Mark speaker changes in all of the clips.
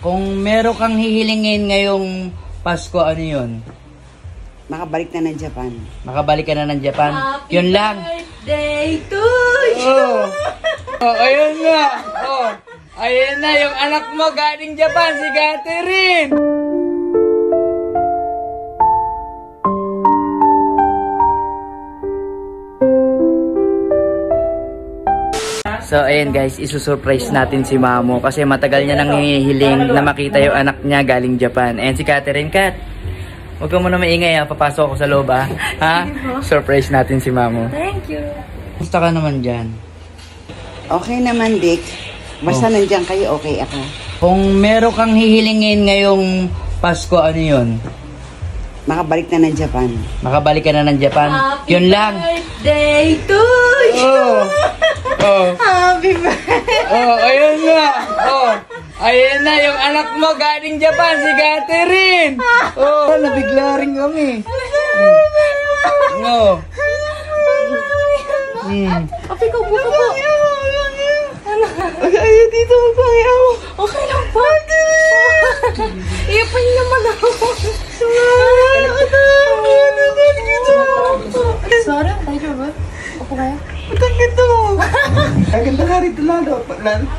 Speaker 1: Kung meron kang hihilingin ngayong Pasko, ano yun?
Speaker 2: Makabalik na ng Japan.
Speaker 1: Makabalik ka na ng Japan. Yun lang.
Speaker 3: Birthday to you!
Speaker 1: Ayun na. Ayun na, yung anak mo galing Japan, si Catherine. So, ayan guys, isusurprise natin si Mamo kasi matagal niya nang hinihiling na makita yung anak niya galing Japan. Ayan si Catherine. Kat, huwag ka muna maingay ha. Papasok ako sa loob ha. Surprise natin si Mamo.
Speaker 3: Thank you.
Speaker 1: Gusto ka naman dyan?
Speaker 2: Okay naman, Dick. Basta nandiyan kayo, okay ako.
Speaker 1: Kung meron kang hihilingin ngayong Pasko, ano yun?
Speaker 2: Makabalik na ng Japan.
Speaker 1: Makabalik ka na ng Japan. Yun lang.
Speaker 3: Birthday to you! Happy birthday!
Speaker 1: Ayun na. Ayun na, yung anak mo galing Japan, si Catherine. Nabigla rin kami.
Speaker 3: Api ko, buka po.
Speaker 2: Ay, dito magpahiyaw.
Speaker 3: Okay lang po. Iyapan niyo naman ako. Sorry, tayo ba? Opo kaya?
Speaker 2: Ang ganda mo. Ang ganda ka rito lalo.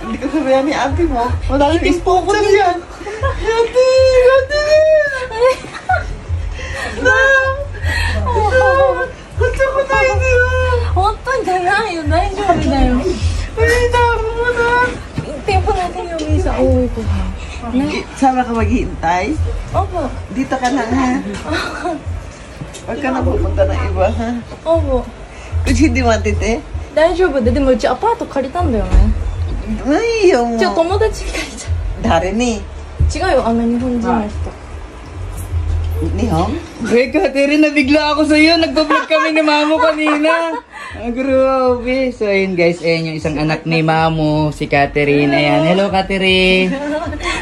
Speaker 2: Hindi ka sabihan ni ate mo. Madaming picture yan. Ate! Gusto ko tayo niyo.
Speaker 3: 本当にじゃないよ、大丈夫だよ。Tempo natin yung isa. Uwi ko ha.
Speaker 2: Sama ka maghihintay?
Speaker 3: Opo.
Speaker 2: Dito ka na ha. Huwag ka na pupunta ng iba ha.
Speaker 3: Opo.
Speaker 2: Kung hindi matite.
Speaker 3: 大丈夫で、でもうちアパート借りたんだよね。
Speaker 2: Ay, yung...
Speaker 3: じゃあ友達に借りた。
Speaker 2: Dari ni.
Speaker 3: 違うよ、あの日本人の人。
Speaker 2: Ni Hong?
Speaker 1: Hey, Catherine, nabigla ako sa'yo. Nagpa-vlog kami ni Mamo kanina. Grabe. So, ayun guys. Ayan yung isang anak ni Mamo, si Catherine. Ayan. Hello, Catherine.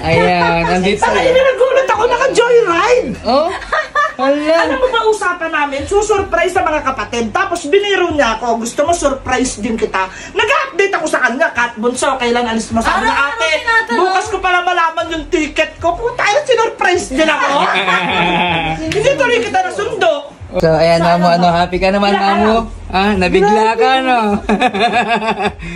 Speaker 1: Ayan. Andito.
Speaker 4: Nagulat ako, naka-joyride!
Speaker 1: Oh? Hala.
Speaker 4: Ano mo ba usapan namin? Susurprise sa mga kapatid. Tapos biniro niya ako. Gusto mo surprise din kita. Nag-update ako sa kanya. Kat, bunso, kailan alis mo? Sabi na, ate, bukas ko pala malaman yung ticket ko. Puta, sinurprise din ako. Hindi tuloy kita nasundo.
Speaker 1: So, ayan, Mamo. Ano, happy ka naman, Mamo? Nabigla ka, no?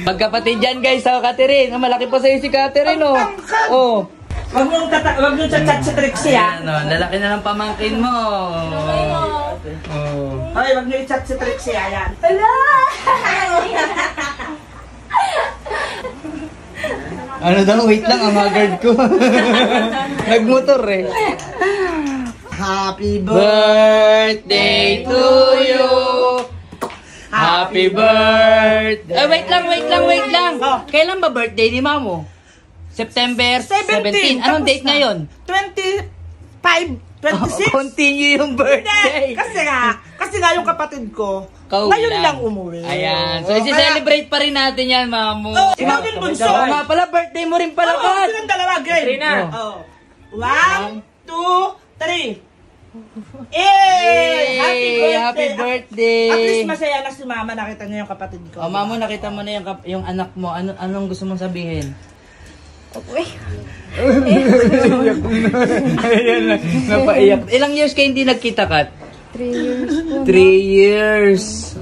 Speaker 1: Magkapatid dyan, guys, sa Catherine. Malaki pa sa'yo si Catherine, oh. Oh.
Speaker 4: Wag niyong chat sa Trixie, ha?
Speaker 1: Ano, lalaki na ng pamangkin mo.
Speaker 4: Ay, wag niyo i-chat si Trixie, ayan.
Speaker 1: Ano daw, wait lang, ang haggard ko. Nagmotor eh.
Speaker 4: Happy
Speaker 1: Birthday to you. Happy birthday. Wait lang. Kailan ba birthday ni Mamo? September 17. Anong date ngayon?
Speaker 4: 25, 26.
Speaker 1: Continue yung birthday.
Speaker 4: Kasi nga yung kapatid ko,
Speaker 1: Kauwi
Speaker 4: ngayon lang umuwi.
Speaker 1: Ayan. So, isi-celebrate pa rin natin yan, Mamo.
Speaker 4: Ikaw din, bunso.
Speaker 1: Oo nga pala, birthday mo rin pala, Kat.
Speaker 4: Silang dalawa, grade.
Speaker 1: Oh.
Speaker 4: 1, 2, 3.
Speaker 1: Happy birthday!
Speaker 4: At least masaya na si Mama, nakita niya yung kapatid ko.
Speaker 1: Mamo, nakita mo na yung anak mo. Anong gusto mong sabihin? Ayan na, napaiyak. Ilang years kayo hindi nagkita, Kat?
Speaker 3: 3 years po.
Speaker 1: 3 years.